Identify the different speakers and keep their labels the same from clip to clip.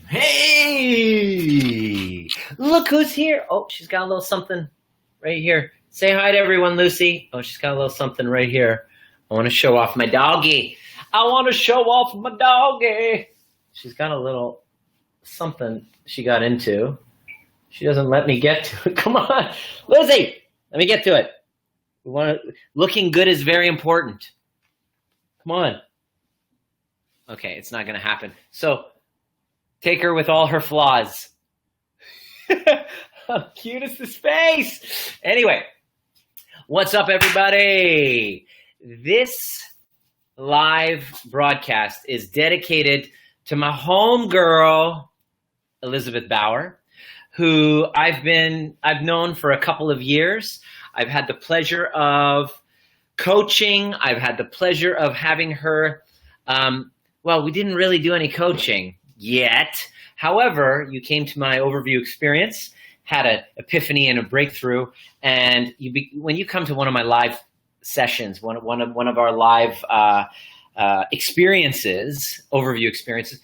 Speaker 1: Hey, look who's here. Oh, she's got a little something right here. Say hi to everyone, Lucy. Oh, she's got a little something right here. I want to show off my doggy. I want to show off my doggy. She's got a little something she got into. She doesn't let me get to it. Come on, Lucy, let me get to it. Looking good is very important. Come on. Okay, it's not going to happen. So take her with all her flaws. How cute is the space? Anyway, what's up, everybody? This live broadcast is dedicated to my homegirl, Elizabeth Bauer, who I've known for a couple of years. I've had the pleasure of coaching. I've had the pleasure of having her. Well, we didn't really do any coaching yet. However, you came to my overview experience, had an epiphany and a breakthrough, and when you come to one of my live sessions, one of our live experiences, overview experiences,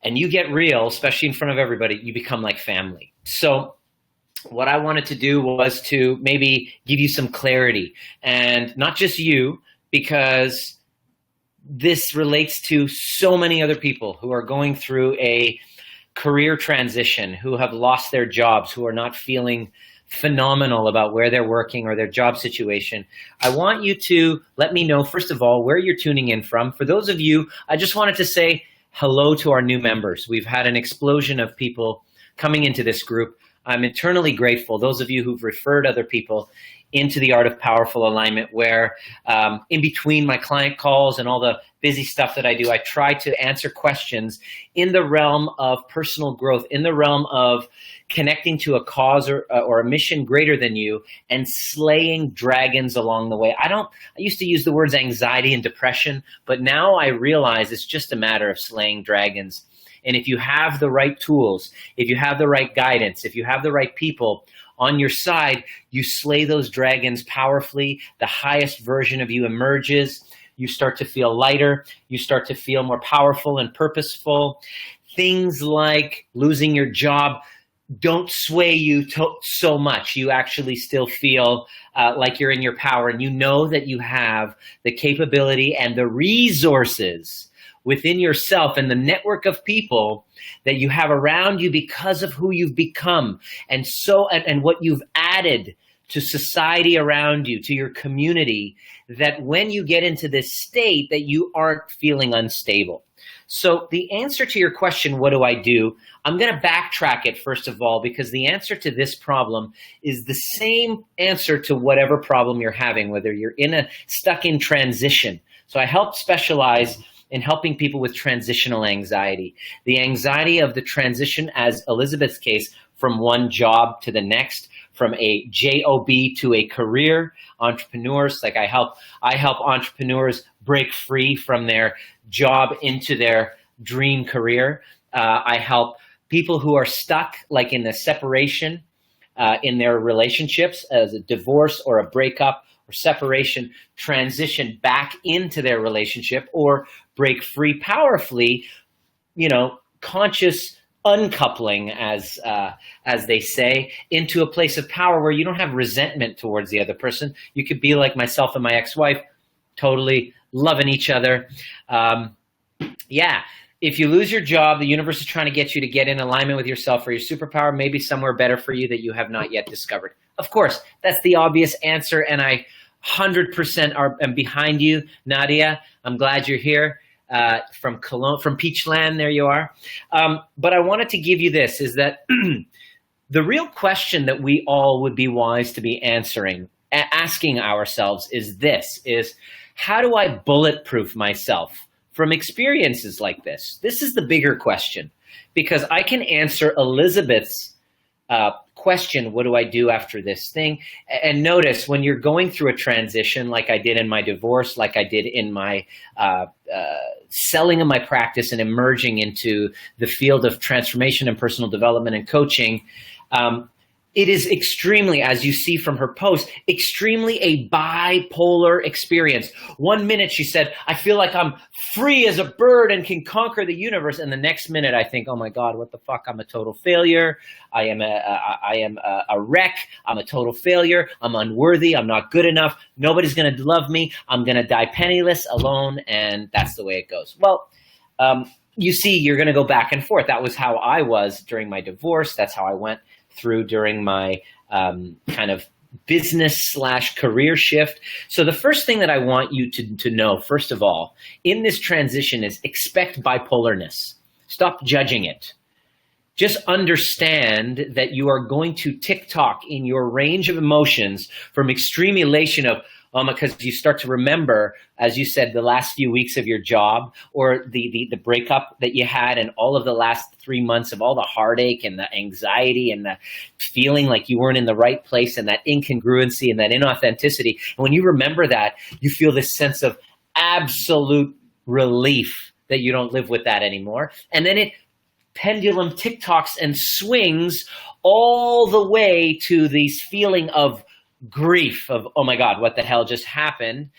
Speaker 1: and you get real, especially in front of everybody, you become like family. So what I wanted to do was to maybe give you some clarity, and not just you, because this relates to so many other people who are going through a career transition, who have lost their jobs, who are not feeling phenomenal about where they're working or their job situation. I want you to let me know, first of all, where you're tuning in from. For those of you, I just wanted to say hello to our new members. We've had an explosion of people coming into this group. I'm eternally grateful. Those of you who've referred other people into the Art of Powerful Alignment, where in between my client calls and all the busy stuff that I do, I try to answer questions in the realm of personal growth, in the realm of connecting to a cause or a mission greater than you, and slaying dragons along the way. I used to use the words anxiety and depression, but now I realize it's just a matter of slaying dragons. And if you have the right tools, if you have the right guidance, if you have the right people on your side, you slay those dragons powerfully. The highest version of you emerges. You start to feel lighter. You start to feel more powerful and purposeful. Things like losing your job don't sway you so much. You actually still feel like you're in your power, and you know that you have the capability and the resources within yourself and the network of people that you have around you because of who you've become and what you've added to society around you, to your community, that when you get into this state that you aren't feeling unstable. So the answer to your question, what do I do? I'm going to backtrack it first of all, because the answer to this problem is the same answer to whatever problem you're having, whether you're stuck in transition. So I help specialize in helping people with transitional anxiety. The anxiety of the transition, as Elizabeth's case, from one job to the next, from a job to a career. Entrepreneurs, like I help entrepreneurs break free from their job into their dream career. I help people who are stuck, like in the separation in their relationships, as a divorce or a breakup or separation, transition back into their relationship or break free powerfully, conscious uncoupling, as they say, into a place of power where you don't have resentment towards the other person. You could be like myself and my ex-wife, totally loving each other. If you lose your job, the universe is trying to get you to get in alignment with yourself or your superpower, maybe somewhere better for you that you have not yet discovered. Of course, that's the obvious answer, and I 100% am behind you, Nadia. I'm glad you're here from Cologne, from Peachland. There you are. But I wanted to give you this, is that the real question that we all would be wise to be asking ourselves is this, is how do I bulletproof myself from experiences like this? This is the bigger question, because I can answer Elizabeth's question, what do I do after this thing? And notice, when you're going through a transition, like I did in my divorce, like I did in my selling of my practice and emerging into the field of transformation and personal development and coaching, it is extremely, as you see from her post, extremely a bipolar experience. 1 minute she said, I feel like I'm free as a bird and can conquer the universe. And the next minute I think, oh my God, what the fuck? I'm a total failure. I am a wreck. I'm a total failure. I'm unworthy. I'm not good enough. Nobody's going to love me. I'm going to die penniless, alone. And that's the way it goes. Well, you see, you're going to go back and forth. That was how I was during my divorce. That's how I went through during my kind of business/career shift. So the first thing that I want you to know, first of all, in this transition is expect bipolarness. Stop judging it. Just understand that you are going to tick-tock in your range of emotions from extreme elation of, because you start to remember, as you said, the last few weeks of your job, or the breakup that you had, and all of the last 3 months of all the heartache and the anxiety and the feeling like you weren't in the right place, and that incongruency and that inauthenticity. And when you remember that, you feel this sense of absolute relief that you don't live with that anymore. And then it pendulum tick-tocks and swings all the way to this feeling of grief of, oh my God, what the hell just happened?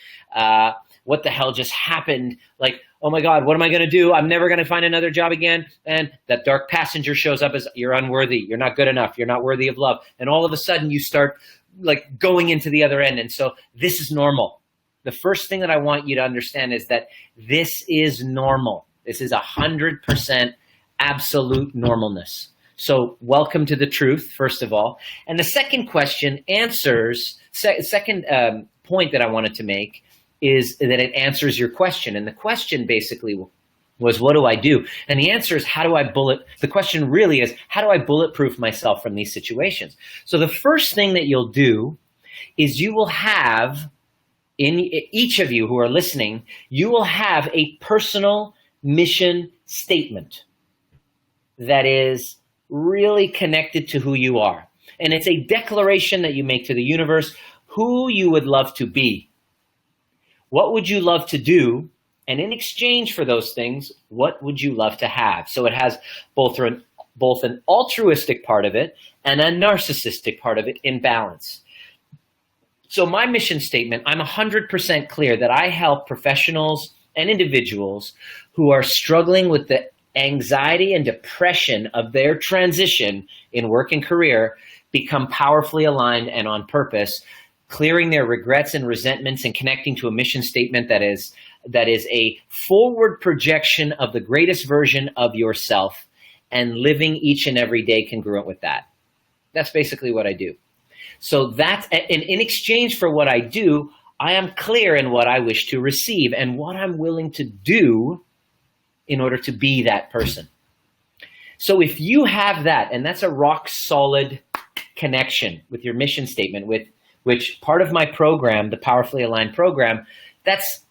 Speaker 1: What the hell just happened? Like, oh my God, what am I going to do? I'm never going to find another job again. And that dark passenger shows up as, you're unworthy. You're not good enough. You're not worthy of love. And all of a sudden you start like going into the other end. And so this is normal. The first thing that I want you to understand is that this is normal. This is 100% absolute normalness. So welcome to the truth, first of all. And the second question second point that I wanted to make is that it answers your question. And the question basically was, what do I do? And the answer is, the question really is, how do I bulletproof myself from these situations? So the first thing that you'll do is you will have, in each of you who are listening, you will have a personal mission statement that is really connected to who you are. And it's a declaration that you make to the universe, who you would love to be. What would you love to do? And in exchange for those things, what would you love to have? So it has both an altruistic part of it and a narcissistic part of it in balance. So my mission statement, I'm 100% clear that I help professionals and individuals who are struggling with the anxiety and depression of their transition in work and career become powerfully aligned and on purpose, clearing their regrets and resentments and connecting to a mission statement that is a forward projection of the greatest version of yourself and living each and every day congruent with that. That's basically what I do. So that's, and in exchange for what I do, I am clear in what I wish to receive and what I'm willing to do in order to be that person. So if you have that, and that's a rock solid connection with your mission statement, with which part of my program, the Powerfully Aligned program, that's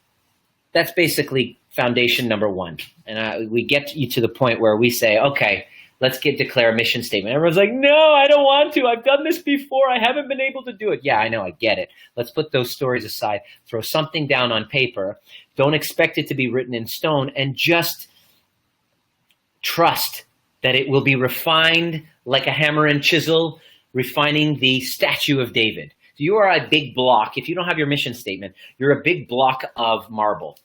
Speaker 1: basically foundation number one. And we get you to the point where we say, okay, let's declare a mission statement. Everyone's like, no, I don't want to. I've done this before. I haven't been able to do it. Yeah, I know. I get it. Let's put those stories aside. Throw something down on paper. Don't expect it to be written in stone, and just trust that it will be refined like a hammer and chisel, refining the statue of David. So you are a big block. If you don't have your mission statement, you're a big block of marble.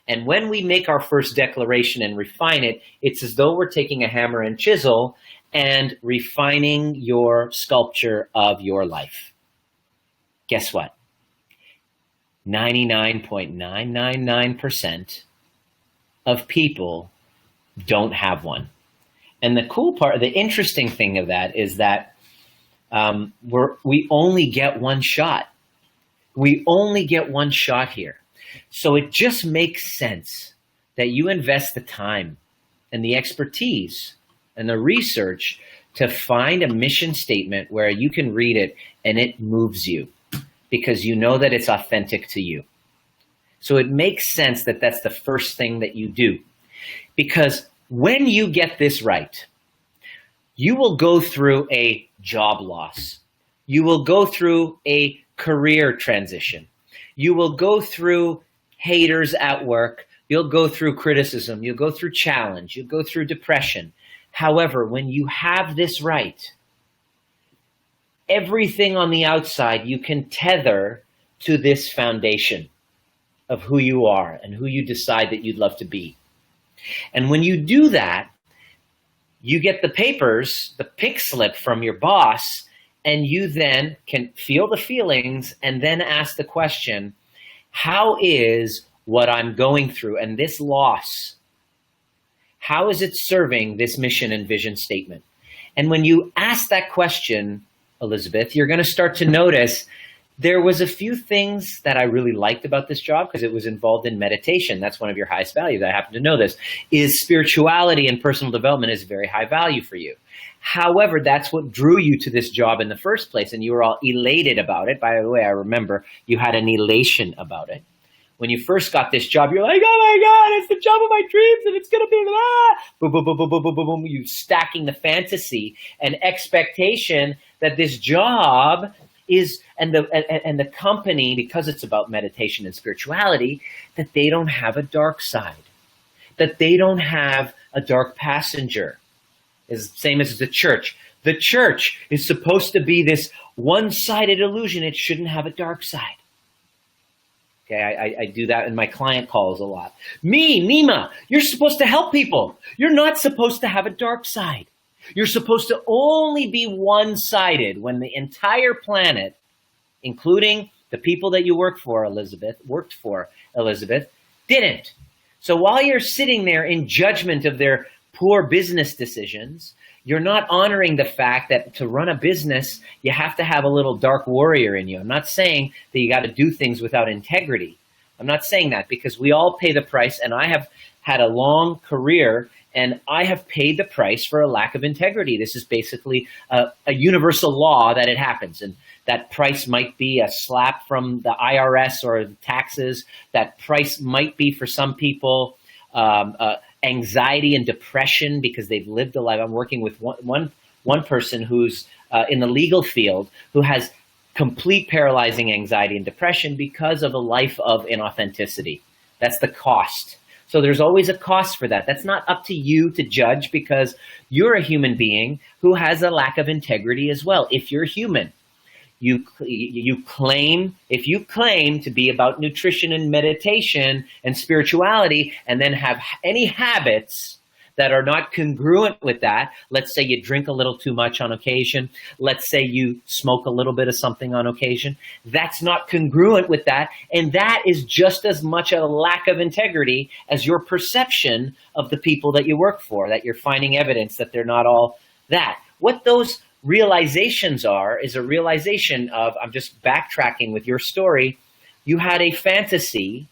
Speaker 1: And when we make our first declaration and refine it, it's as though we're taking a hammer and chisel and refining your sculpture of your life. Guess what? 99.999% of people don't have one. And the cool part, the interesting thing of that is that we only get one shot. We only get one shot here. So it just makes sense that you invest the time and the expertise and the research to find a mission statement where you can read it and it moves you because you know that it's authentic to you. So it makes sense that that's the first thing that you do. Because when you get this right, you will go through a job loss. You will go through a career transition. You will go through haters at work. You'll go through criticism. You'll go through challenge. You'll go through depression. However, when you have this right, everything on the outside you can tether to this foundation of who you are and who you decide that you'd love to be. And when you do that, you get the papers, the pink slip from your boss, and you then can feel the feelings and then ask the question, how is what I'm going through and this loss, how is it serving this mission and vision statement? And when you ask that question, Elizabeth, you're going to start to notice there was a few things that I really liked about this job because it was involved in meditation. That's one of your highest values. I happen to know this, is spirituality and personal development is very high value for you. However, that's what drew you to this job in the first place, and you were all elated about it. By the way, I remember you had an elation about it. When you first got this job, you're like, oh my God, it's the job of my dreams and it's going to be, boom, boom, boom, boom, boom, boom, boom, boom. You stacking the fantasy and expectation that this job is, and the company, because it's about meditation and spirituality, that they don't have a dark side, that they don't have a dark passenger. Is the same as the church. The church is supposed to be this one-sided illusion. It shouldn't have a dark side. Okay, I do that in my client calls a lot. Me, Nima, you're supposed to help people. You're not supposed to have a dark side. You're supposed to only be one-sided when the entire planet, including the people that you worked for, Elizabeth, didn't. So while you're sitting there in judgment of their poor business decisions, you're not honoring the fact that to run a business, you have to have a little dark warrior in you. I'm not saying that you got to do things without integrity. I'm not saying that because we all pay the price, and I have had a long career and I have paid the price for a lack of integrity. This is basically a universal law that it happens. And that price might be a slap from the IRS or the taxes. That price might be for some people anxiety and depression because they've lived a life. I'm working with one person who's in the legal field who has complete paralyzing anxiety and depression because of a life of inauthenticity. That's the cost. So there's always a cost for that. That's not up to you to judge because you're a human being who has a lack of integrity as well. If you're human, if you claim to be about nutrition and meditation and spirituality and then have any habits that are not congruent with that, let's say you drink a little too much on occasion, let's say you smoke a little bit of something on occasion, that's not congruent with that, and that is just as much a lack of integrity as your perception of the people that you work for, that you're finding evidence that they're not all that. What those realizations are is a realization of, I'm just backtracking with your story, you had a fantasy,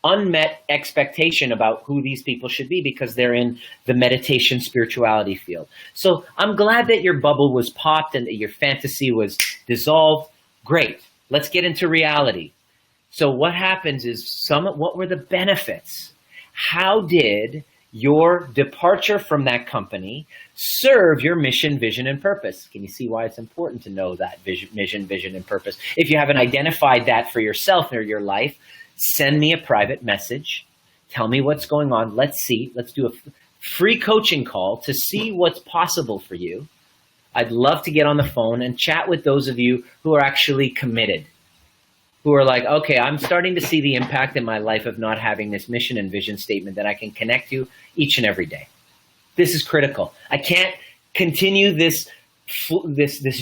Speaker 1: unmet expectation about who these people should be because they're in the meditation spirituality field. So I'm glad that your bubble was popped and that your fantasy was dissolved. Great. Let's get into reality. So what happens is what were the benefits? How did your departure from that company serve your mission, vision, and purpose? Can you see why it's important to know that mission, vision, and purpose? If you haven't identified that for yourself or your life, send me a private message. Tell me what's going on. Let's see. Let's do a free coaching call to see what's possible for you. I'd love to get on the phone and chat with those of you who are actually committed, who are like, okay, I'm starting to see the impact in my life of not having this mission and vision statement that I can connect to each and every day. This is critical. I can't continue this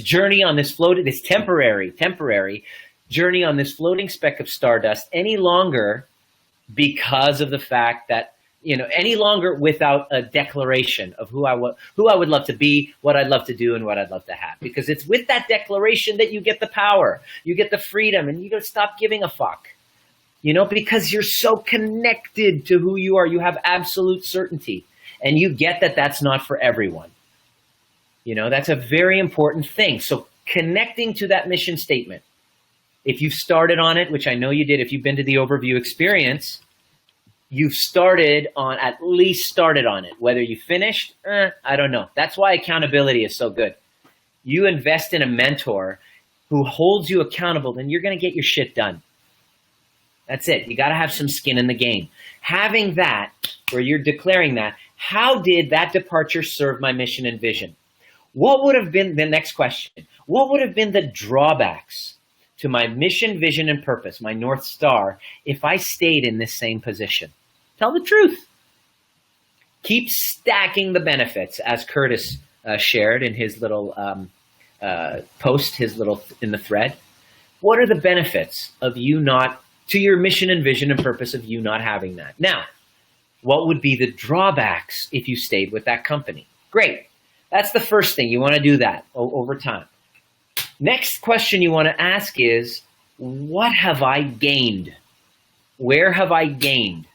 Speaker 1: journey on this temporary journey on this floating speck of stardust any longer because of the fact that, any longer without a declaration of who I would love to be, what I'd love to do, and what I'd love to have. Because it's with that declaration that you get the power, you get the freedom, and you got to stop giving a fuck. Because you're so connected to who you are, you have absolute certainty, and you get that that's not for everyone. That's a very important thing. So connecting to that mission statement. If you've started on it, which I know you did, if you've been to the overview experience, you've at least started on it. Whether you finished, I don't know. That's why accountability is so good. You invest in a mentor who holds you accountable, then you're going to get your shit done. That's it. You got to have some skin in the game. Having that, where you're declaring that, how did that departure serve my mission and vision? What would have been the next question? What would have been the drawbacks to my mission, vision, and purpose, my North Star, if I stayed in this same position? Tell the truth. Keep stacking the benefits, as Curtis shared in his little post, in the thread. What are the benefits of you not, to your mission and vision and purpose of you not having that? Now, what would be the drawbacks if you stayed with that company? Great. That's the first thing. You want to do that over time. Next question you want to ask is, what have I gained? Where have I gained?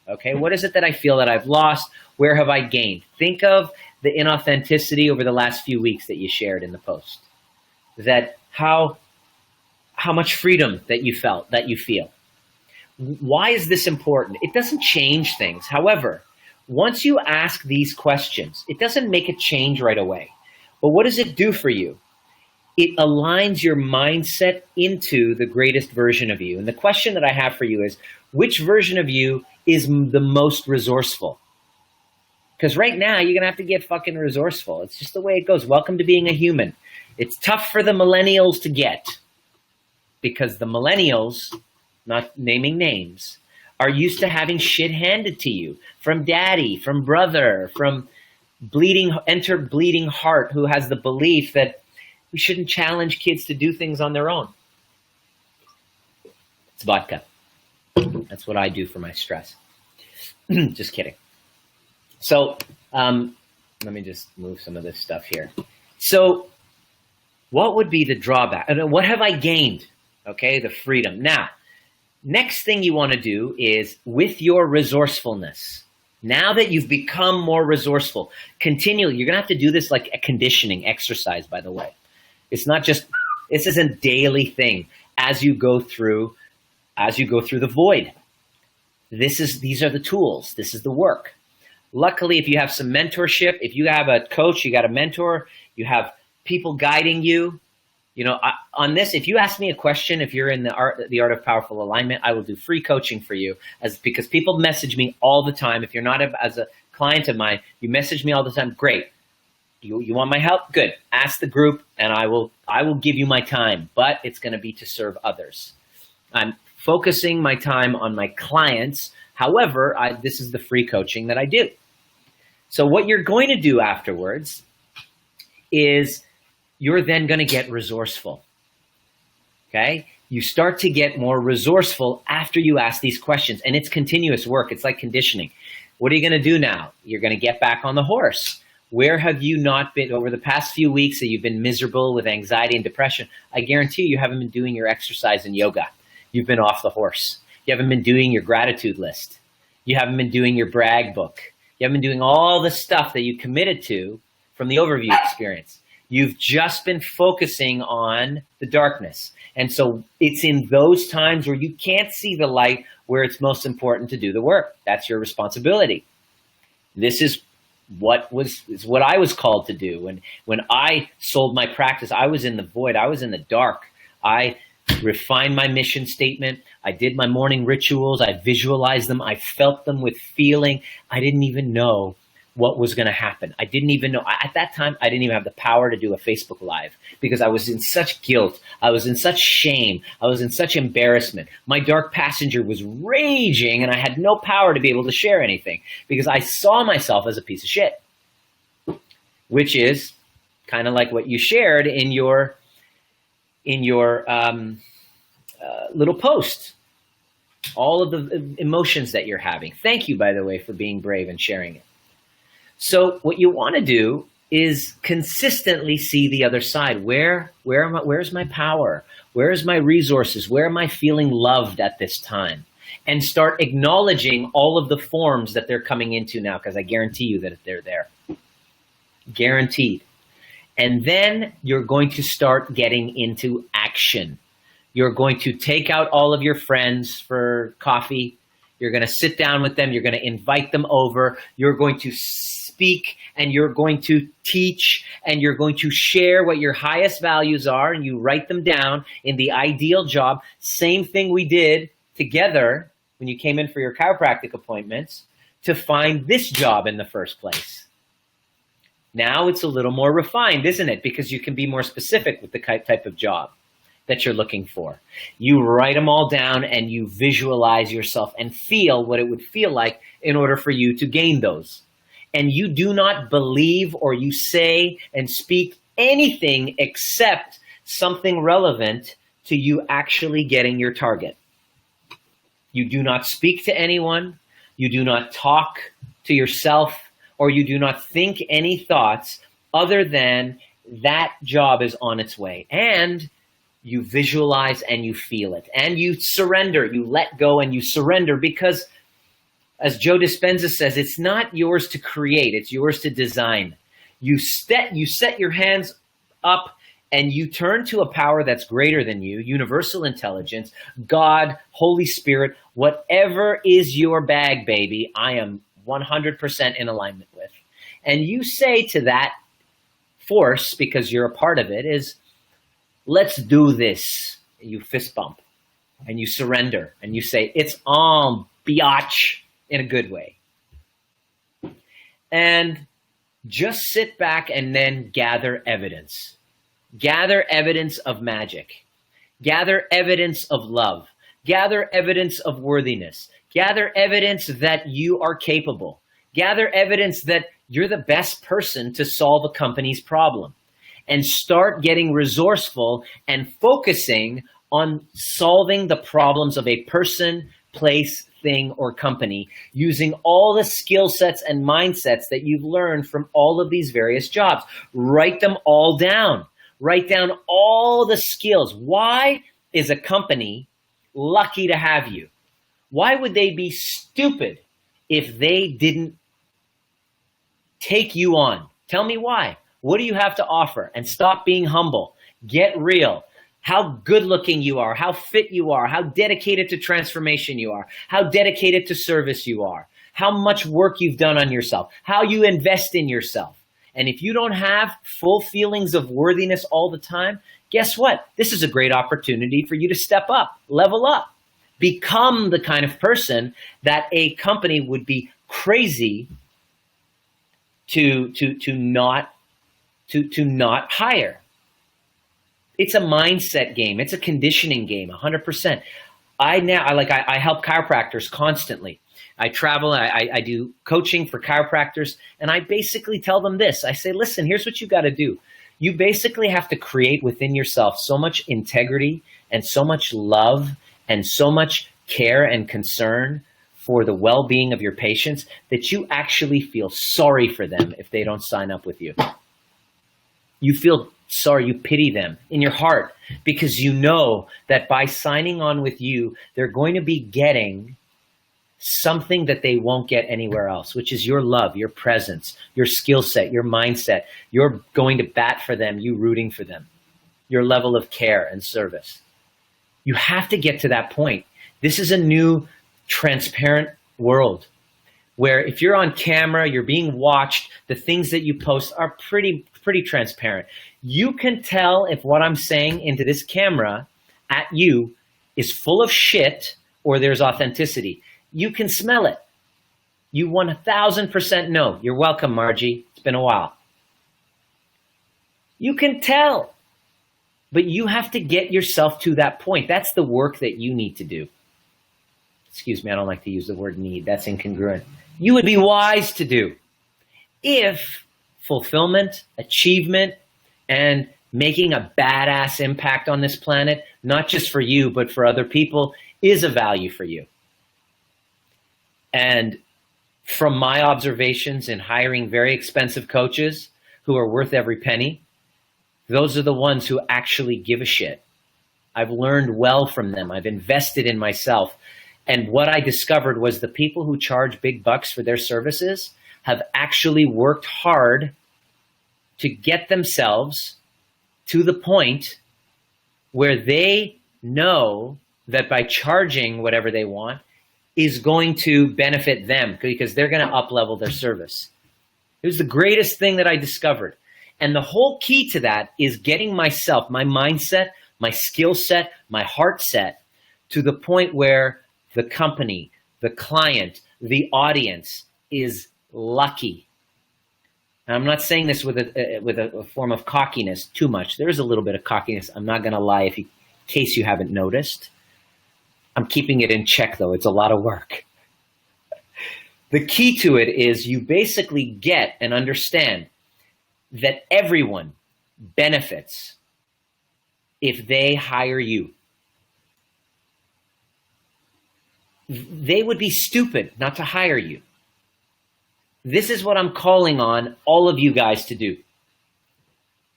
Speaker 1: Okay, what is it that I feel that I've lost? Where have I gained? Think of the inauthenticity over the last few weeks that you shared in the post. That how much freedom that you felt, that you feel. Why is this important? It doesn't change things. However, once you ask these questions, it doesn't make a change right away. But what does it do for you? It aligns your mindset into the greatest version of you. And the question that I have for you is, which version of you is the most resourceful? Because right now, you're going to have to get fucking resourceful. It's just the way it goes. Welcome to being a human. It's tough for the millennials to get, because the millennials, not naming names, are used to having shit handed to you from daddy, from brother, from bleeding heart, who has the belief that we shouldn't challenge kids to do things on their own. It's vodka. That's what I do for my stress. Just kidding. So let me just move some of this stuff here. So what would be the drawback? What have I gained? Okay, the freedom. Now, next thing you want to do is, with your resourcefulness, now that you've become more resourceful, continually, you're going to have to do this like a conditioning exercise, by the way. It's not just, this is a daily thing as you go through the void. These are the tools. This is the work. Luckily, if you have some mentorship, if you have a coach, you got a mentor, you have people guiding you. On this, if you ask me a question, if you're in the art of powerful alignment, I will do free coaching for you, because people message me all the time. If you're not as a client of mine, you message me all the time. Great. You want my help? Good. Ask the group, and I will give you my time, but it's going to be to serve others. I'm focusing my time on my clients. However, this is the free coaching that I do. So what you're going to do afterwards is you're then going to get resourceful. Okay? You start to get more resourceful after you ask these questions, and it's continuous work. It's like conditioning. What are you going to do now? You're going to get back on the horse. Where have you not been over the past few weeks that you've been miserable with anxiety and depression? I guarantee you haven't been doing your exercise and yoga. You've been off the horse. You haven't been doing your gratitude list. You haven't been doing your brag book. You haven't been doing all the stuff that you committed to from the overview experience. You've just been focusing on the darkness. And so it's in those times where you can't see the light where it's most important to do the work. That's your responsibility. This is what I was called to do. When I sold my practice, I was in the void. I was in the dark. I refined my mission statement. I did my morning rituals. I visualized them. I felt them with feeling. I didn't even know what was going to happen. I didn't even know. At that time, I didn't even have the power to do a Facebook Live because I was in such guilt. I was in such shame. I was in such embarrassment. My dark passenger was raging, and I had no power to be able to share anything because I saw myself as a piece of shit, which is kind of like what you shared in your little post. All of the emotions that you're having. Thank you, by the way, for being brave and sharing it. So what you want to do is consistently see the other side. Where's my power? Where's my resources? Where am I feeling loved at this time? And start acknowledging all of the forms that they're coming into now, because I guarantee you that they're there. Guaranteed. And then you're going to start getting into action. You're going to take out all of your friends for coffee. You're going to sit down with them. You're going to invite them over. You're going to speak, and you're going to teach, and you're going to share what your highest values are, and you write them down in the ideal job. Same thing we did together when you came in for your chiropractic appointments to find this job in the first place. Now it's a little more refined, isn't it? Because you can be more specific with the type of job that you're looking for. You write them all down and you visualize yourself and feel what it would feel like in order for you to gain those. And you do not believe or you say and speak anything except something relevant to you actually getting your target. You do not speak to anyone, you do not talk to yourself, or you do not think any thoughts other than that job is on its way. And you visualize and you feel it. And you surrender, you let go and you surrender, because as Joe Dispenza says, it's not yours to create, it's yours to design. You set your hands up and you turn to a power that's greater than you, universal intelligence, God, Holy Spirit, whatever is your bag, baby, I am 100% in alignment with. And you say to that force, because you're a part of it, is, let's do this. You fist bump and you surrender and you say, it's on, biatch, in a good way. And just sit back and then gather evidence. Gather evidence of magic. Gather evidence of love. Gather evidence of worthiness. Gather evidence that you are capable. Gather evidence that you're the best person to solve a company's problem. And start getting resourceful and focusing on solving the problems of a person, place, thing, or company using all the skill sets and mindsets that you've learned from all of these various jobs. Write them all down. Write down all the skills. Why is a company lucky to have you? Why would they be stupid if they didn't take you on? Tell me why. What do you have to offer? And stop being humble. Get real. How good looking you are, how fit you are, how dedicated to transformation you are, how dedicated to service you are, how much work you've done on yourself, how you invest in yourself. And if you don't have full feelings of worthiness all the time, guess what? This is a great opportunity for you to step up, level up, become the kind of person that a company would be crazy to not hire. It's a mindset game. It's a conditioning game, 100%. I help chiropractors constantly. I travel, I do coaching for chiropractors, and I basically tell them this. I say, listen, here's what you got to do. You basically have to create within yourself so much integrity and so much love and so much care and concern for the well-being of your patients that you actually feel sorry for them if they don't sign up with you. You feel sorry, you pity them in your heart, because you know that by signing on with you, they're going to be getting something that they won't get anywhere else, which is your love, your presence, your skill set, your mindset. You're going to bat for them, you rooting for them, your level of care and service. You have to get to that point. This is a new transparent world where if you're on camera, you're being watched, the things that you post are pretty transparent. You can tell if what I'm saying into this camera at you is full of shit or there's authenticity. You can smell it. You 1000% know. You're welcome, Margie. It's been a while. You can tell, but you have to get yourself to that point. That's the work that you need to do. Excuse me, I don't like to use the word need. That's incongruent. You would be wise to do if fulfillment, achievement, and making a badass impact on this planet, not just for you, but for other people, is a value for you. And from my observations in hiring very expensive coaches who are worth every penny, those are the ones who actually give a shit. I've learned well from them. I've invested in myself. And what I discovered was the people who charge big bucks for their services have actually worked hard to get themselves to the point where they know that by charging whatever they want is going to benefit them, because they're going to up-level their service. It was the greatest thing that I discovered. And the whole key to that is getting myself, my mindset, my skill set, my heart set to the point where the company, the client, the audience is lucky And I'm not saying this with a form of cockiness too much. There is a little bit of cockiness. I'm not going to lie in case you haven't noticed. I'm keeping it in check, though. It's a lot of work. The key to it is you basically get and understand that everyone benefits if they hire you. They would be stupid not to hire you. This is what I'm calling on all of you guys to do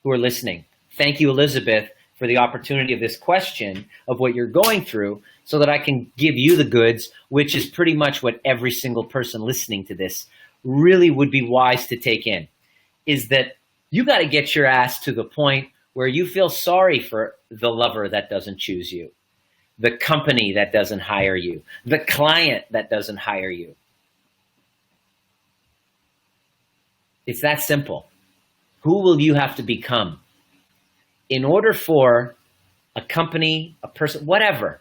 Speaker 1: who are listening. Thank you, Elizabeth, for the opportunity of this question of what you're going through so that I can give you the goods, which is pretty much what every single person listening to this really would be wise to take in, is that you got to get your ass to the point where you feel sorry for the lover that doesn't choose you, the company that doesn't hire you, the client that doesn't hire you. It's that simple. Who will you have to become in order for a company, a person, whatever?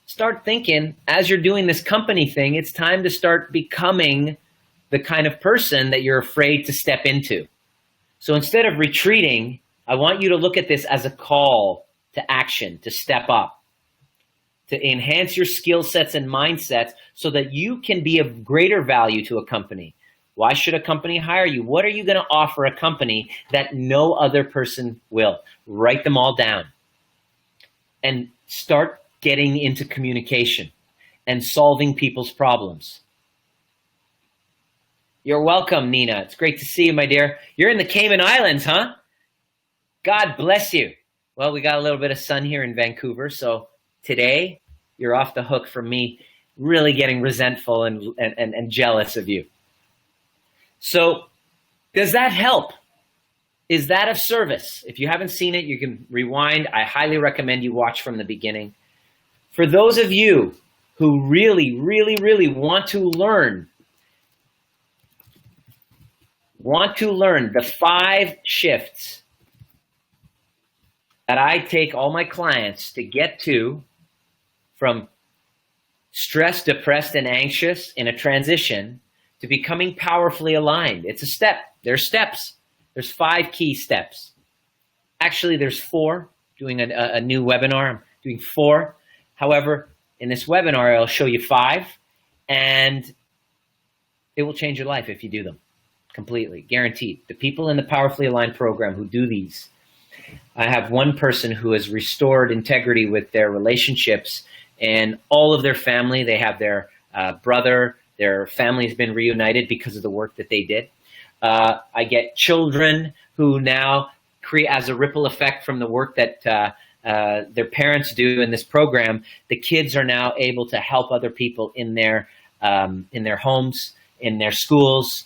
Speaker 1: Start thinking as you're doing this company thing, it's time to start becoming the kind of person that you're afraid to step into. So instead of retreating, I want you to look at this as a call to action, to step up, to enhance your skill sets and mindsets so that you can be of greater value to a company. Why should a company hire you? What are you going to offer a company that no other person will? Write them all down and start getting into communication and solving people's problems. You're welcome, Nina. It's great to see you, my dear. You're in the Cayman Islands, huh? God bless you. Well, we got a little bit of sun here in Vancouver, so today you're off the hook from me really getting resentful and jealous of you. So does that help? Is that of service? If you haven't seen it, you can rewind. I highly recommend you watch from the beginning. For those of you who really, really, really want to learn the 5 shifts that I take all my clients to get to from stressed, depressed, and anxious in a transition to becoming powerfully aligned. It's a step. There's steps. There's 5 key steps. Actually, there's 4. Doing a new webinar, I'm doing 4. However, in this webinar, I'll show you 5, and it will change your life if you do them. Completely, guaranteed. The people in the Powerfully Aligned program who do these, I have one person who has restored integrity with their relationships and all of their family. They have their brother, their family has been reunited because of the work that they did. I get children who now create, as a ripple effect from the work that their parents do in this program, the kids are now able to help other people in their homes, in their schools.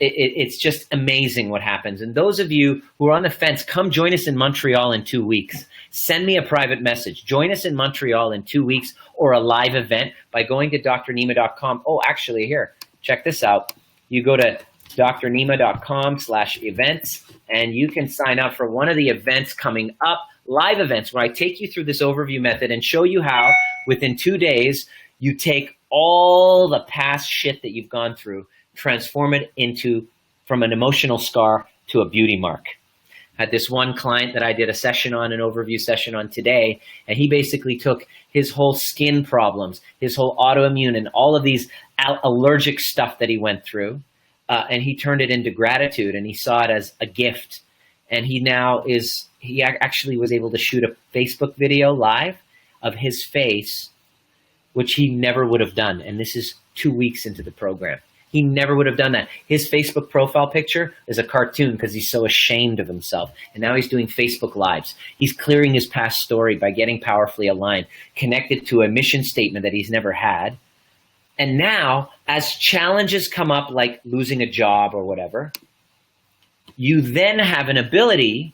Speaker 1: It's just amazing what happens. And those of you who are on the fence, come join us in Montreal in 2 weeks. Send me a private message. Join us in Montreal in 2 weeks or a live event by going to drnima.com. Oh, actually, here, check this out. You go to drnima.com/events, and you can sign up for one of the events coming up, live events, where I take you through this overview method and show you how within 2 days you take all the past shit that you've gone through, transform it from an emotional scar to a beauty mark. I had this one client that I did a session on, an overview session on today, and he basically took his whole skin problems, his whole autoimmune, and all of these allergic stuff that he went through, and he turned it into gratitude, and he saw it as a gift. And he actually was able to shoot a Facebook video live of his face, which he never would have done. And this is 2 weeks into the program. He never would have done that. His Facebook profile picture is a cartoon because he's so ashamed of himself. And now he's doing Facebook Lives. He's clearing his past story by getting powerfully aligned, connected to a mission statement that he's never had. And now, as challenges come up, like losing a job or whatever, you then have an ability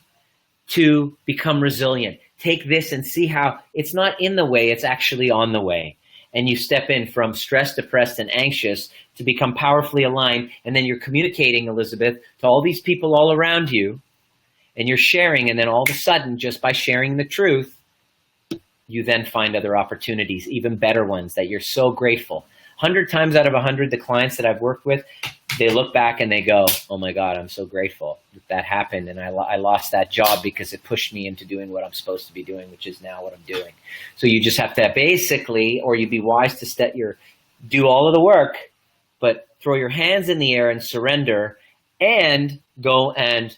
Speaker 1: to become resilient. Take this and see how it's not in the way, it's actually on the way. And you step in from stressed, depressed, and anxious to become powerfully aligned. And then you're communicating, Elizabeth, to all these people all around you. And you're sharing. And then all of a sudden, just by sharing the truth, you then find other opportunities, even better ones that you're so grateful. 100 times out of 100, the clients that I've worked with, they look back and they go, oh my God, I'm so grateful that that happened. And I lost that job because it pushed me into doing what I'm supposed to be doing, which is now what I'm doing. So you just have to basically, or you'd be wise to do all of the work, but throw your hands in the air and surrender and go and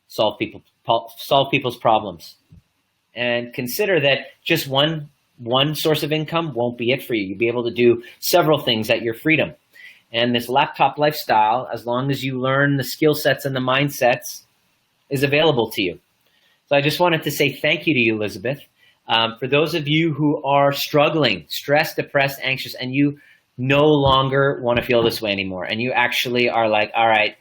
Speaker 1: solve people's problems. And consider that just one source of income won't be it for you. You'll be able to do several things at your freedom. And this laptop lifestyle, as long as you learn the skill sets and the mindsets, is available to you. So I just wanted to say thank you to you, Elizabeth. For those of you who are struggling, stressed, depressed, anxious, and you no longer want to feel this way anymore, and you actually are like, all right,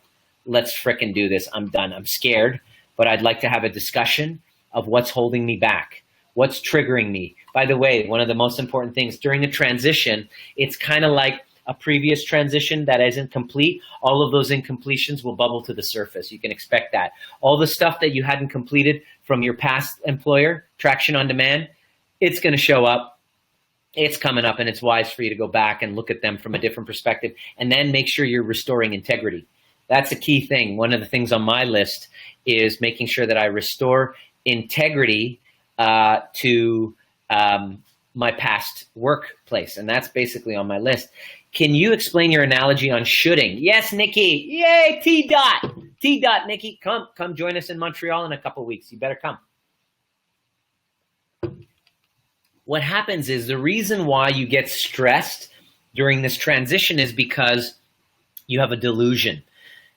Speaker 1: let's frickin' do this. I'm done. I'm scared, but I'd like to have a discussion of what's holding me back, what's triggering me. By the way, one of the most important things during a transition, it's kind of like a previous transition that isn't complete. All of those incompletions will bubble to the surface. You can expect that. All the stuff that you hadn't completed from your past employer, Traction on Demand, it's going to show up. It's coming up, and it's wise for you to go back and look at them from a different perspective, and then make sure you're restoring integrity. That's a key thing. One of the things on my list is making sure that I restore integrity to my past workplace, and that's basically on my list. Can you explain your analogy on shoulding? Yes, Nikki. Yay, T-Dot. T-Dot, Nikki. Come join us in Montreal in a couple of weeks. You better come. What happens is the reason why you get stressed during this transition is because you have a delusion.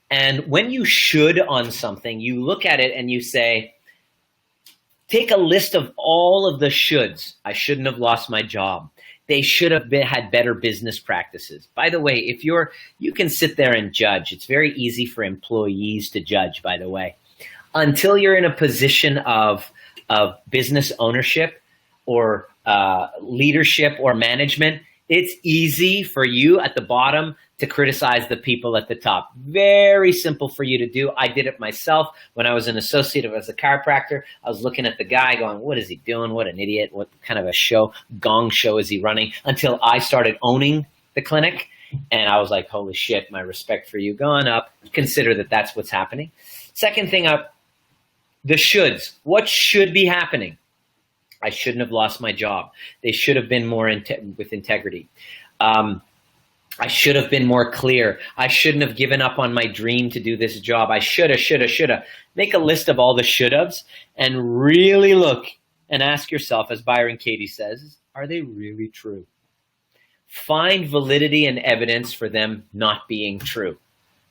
Speaker 1: And when you should on something, you look at it and you say, take a list of all of the shoulds. I shouldn't have lost my job. They should have had better business practices. By the way, you can sit there and judge. It's very easy for employees to judge, by the way. Until you're in a position of business ownership or leadership or management, it's easy for you at the bottom to criticize the people at the top. Very simple for you to do. I did it myself when I was an associate as a chiropractor. I was looking at the guy going, what is he doing? What an idiot. What kind of a gong show is he running? Until I started owning the clinic. And I was like, holy shit, my respect for you going up. Consider that that's what's happening. Second thing up, the shoulds. What should be happening? I shouldn't have lost my job. They should have been more with integrity. I should have been more clear. I shouldn't have given up on my dream to do this job. I shoulda. Make a list of all the should-haves and really look and ask yourself, as Byron Katie says, are they really true? Find validity and evidence for them not being true.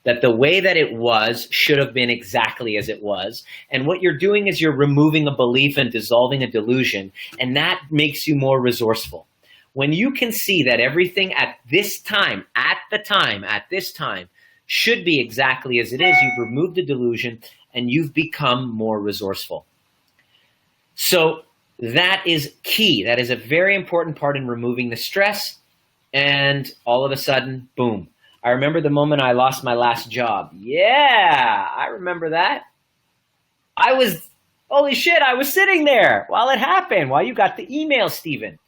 Speaker 1: That the way that it was should have been exactly as it was. And what you're doing is you're removing a belief and dissolving a delusion, and that makes you more resourceful. When you can see that everything at this time, should be exactly as it is, you've removed the delusion and you've become more resourceful. So that is key. That is a very important part in removing the stress. And all of a sudden, boom. I remember the moment I lost my last job. Yeah, I remember that. Holy shit, I was sitting there while it happened, while you got the email, Stephen.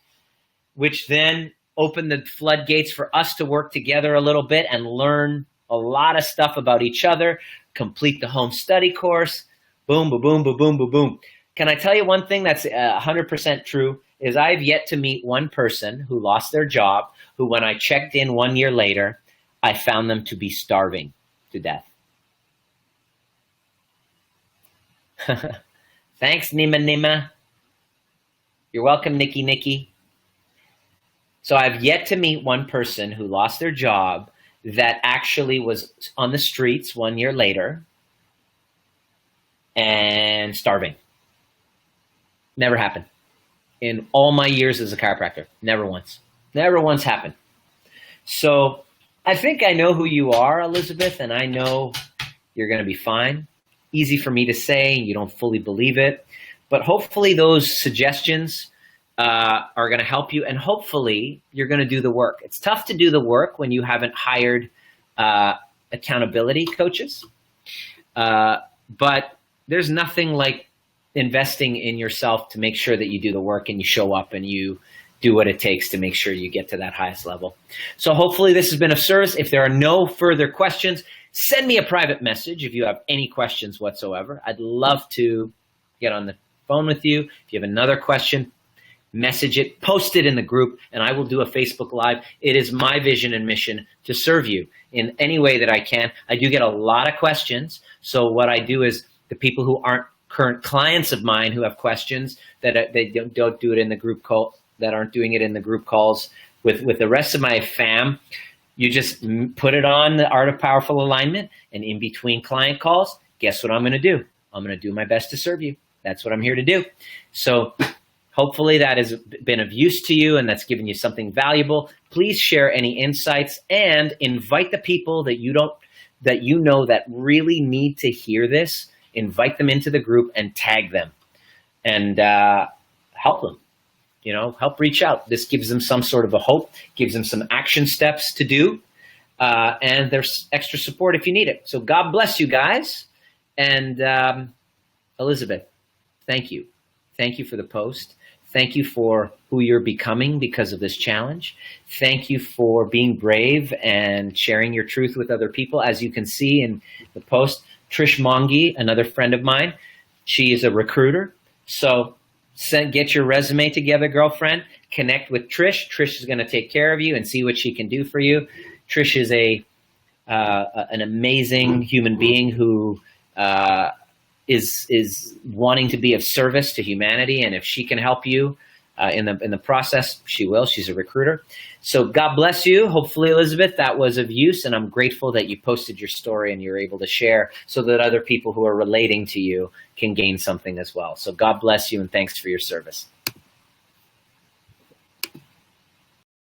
Speaker 1: Which then opened the floodgates for us to work together a little bit and learn a lot of stuff about each other, complete the home study course, boom, boom, boom, boom, boom, boom, boom. Can I tell you one thing that's 100% true is I've yet to meet one person who lost their job, who when I checked in 1 year later, I found them to be starving to death. Thanks, Nima. You're welcome, Nikki. So I've yet to meet one person who lost their job that actually was on the streets 1 year later and starving. Never happened. In all my years as a chiropractor, never once. Never once happened. So I think I know who you are, Elizabeth, and I know you're going to be fine. Easy for me to say, you don't fully believe it. But hopefully those suggestions are going to help you, and hopefully you're going to do the work. It's tough to do the work when you haven't hired accountability coaches, but there's nothing like investing in yourself to make sure that you do the work and you show up and you do what it takes to make sure you get to that highest level. So hopefully this has been of service. If there are no further questions, send me a private message if you have any questions whatsoever. I'd love to get on the phone with you. If you have another question, message it, post it in the group, and I will do a Facebook Live. It is my vision and mission to serve you in any way that I can. I do get a lot of questions. So what I do is the people who aren't current clients of mine who have questions that they don't do it in the group call, that aren't doing it in the group calls with the rest of my fam, you just put it on the Art of Powerful Alignment, and in between client calls, guess what I'm going to do? I'm going to do my best to serve you. That's what I'm here to do. So hopefully that has been of use to you and that's given you something valuable. Please share any insights and invite the people that you know that really need to hear this. Invite them into the group and tag them and help them. Help reach out. This gives them some sort of a hope, gives them some action steps to do, and there's extra support if you need it. So God bless you guys. And Elizabeth, thank you. Thank you for the post. Thank you for who you're becoming because of this challenge. Thank you for being brave and sharing your truth with other people. As you can see in the post, Trish Mongi, another friend of mine, she is a recruiter. So get your resume together, girlfriend. Connect with Trish. Trish is going to take care of you and see what she can do for you. Trish is an amazing human being who is wanting to be of service to humanity, and if she can help you in the process, she will. She's a recruiter. So God bless you. Hopefully, Elizabeth, that was of use, and I'm grateful that you posted your story and you're able to share so that other people who are relating to you can gain something as well. So God bless you, and thanks for your service.